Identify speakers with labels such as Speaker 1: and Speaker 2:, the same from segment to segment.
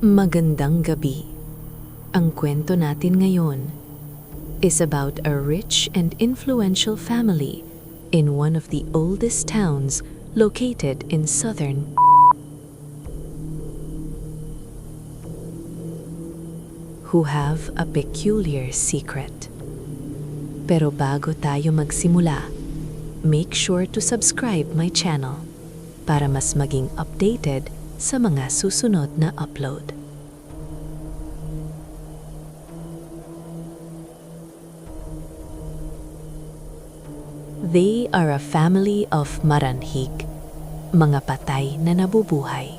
Speaker 1: Magandang gabi. Ang kwento natin ngayon is about a rich and influential family in one of the oldest towns located in southern who have a peculiar secret. Pero bago tayo magsimula, make sure to subscribe my channel para mas maging updated sa mga susunod na upload. They are a family of maranhig, mga patay na nabubuhay.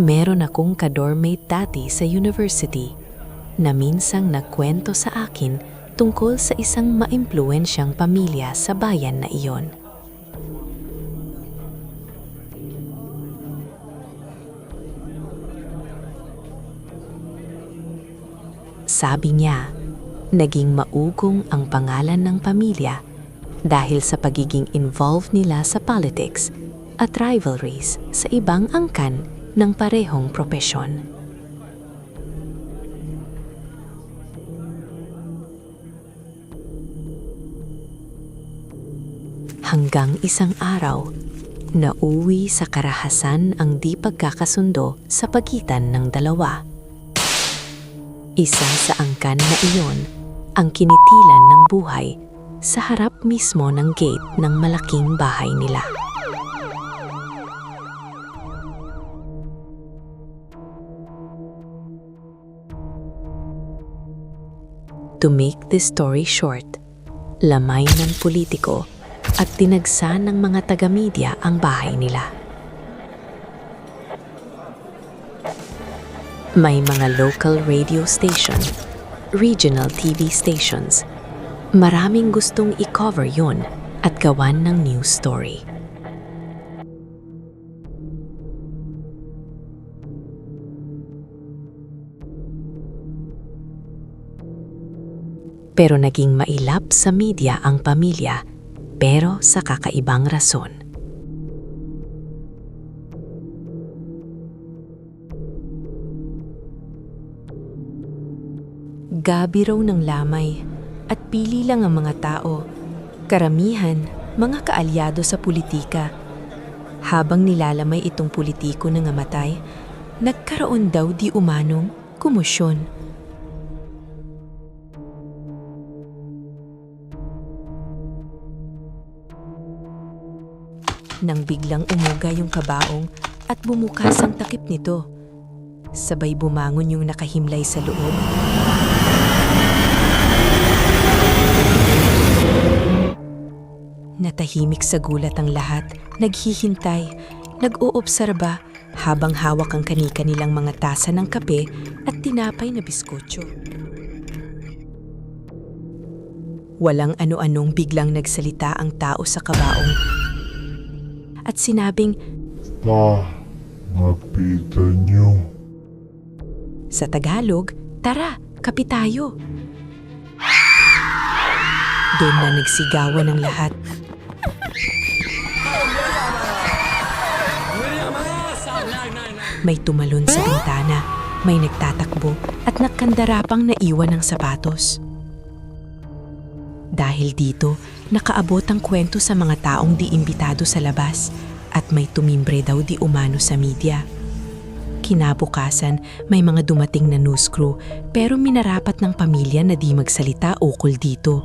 Speaker 1: Meron akong ka-dormmate dati sa university na minsang nagkwento sa akin tungkol sa isang maimpluwensyang pamilya sa bayan na iyon. Sabi niya, naging maugong ang pangalan ng pamilya dahil sa pagiging involved nila sa politics at rivalries sa ibang angkan ng parehong propesyon. Hanggang isang araw, nauwi sa karahasan ang di pagkakasundo sa pagitan ng dalawa. Isa sa angkan na iyon ang kinitilan ng buhay sa harap mismo ng gate ng malaking bahay nila. To make this story short, lamay ng politiko at tinagsa ng mga taga-media ang bahay nila. May mga local radio station, regional TV stations. Maraming gustong i-cover yun at gawan ng news story. Pero naging mailap sa media ang pamilya, pero sa kakaibang rason. Gabi raw ng lamay at pili lang ang mga tao, karamihan mga kaalyado sa politika. Habang nilalamay itong politiko na namatay, nagkaroon daw di umanong komosyon. Nang biglang umuga yung kabaong at bumukas ang takip nito, sabay bumangon yung nakahimlay sa loob. Natahimik sa gulat ang lahat, naghihintay, nag-oobserba habang hawak ang kanika nilang mga tasa ng kape at tinapay na biskotso. Walang ano-anong biglang nagsalita ang tao sa kabaong at sinabing,
Speaker 2: Lapitan niyo.
Speaker 1: sa Tagalog, tara, kape tayo. Doon na nagsigawan ng lahat. May tumalon sa bintana, may nagtatakbo at nagkandarapang naiwan ng sapatos. Dahil dito, nakaabot ang kwento sa mga taong di imbitado sa labas at may tumimbre daw di umano sa media. Kinabukasan, may mga dumating na news crew pero minarapat ng pamilya na di magsalita ukol dito.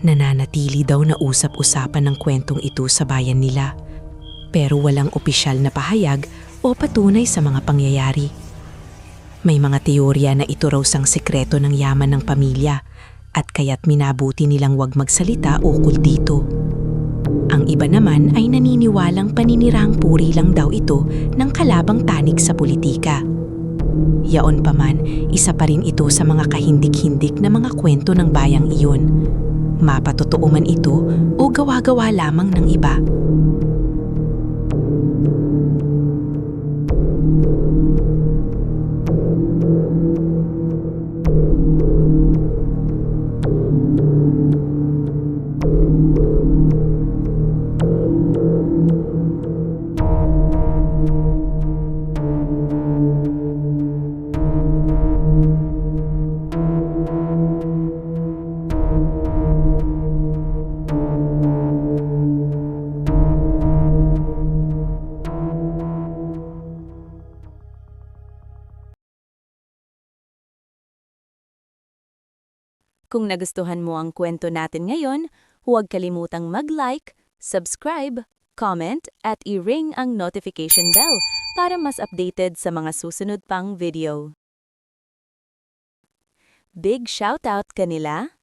Speaker 1: Nananatili daw na usap-usapan ng kwentong ito sa bayan nila pero walang opisyal na pahayag o patunay sa mga pangyayari. May mga teorya na ito raw sang sekreto ng yaman ng pamilya at kaya't minabuti nilang wag magsalita ukol dito. Ang iba naman ay naniniwalang paninirang puri lang daw ito ng kalabang tanig sa politika. Yaon pa man, isa pa rin ito sa mga kahindik-hindik na mga kwento ng bayang iyon. Mapatotoo man ito o gawa-gawa lamang ng iba.
Speaker 2: Kung nagustuhan mo ang kwento natin ngayon, huwag kalimutang mag-like, subscribe, comment at i-ring ang notification bell para mas updated sa mga susunod pang video. Big shoutout kanila!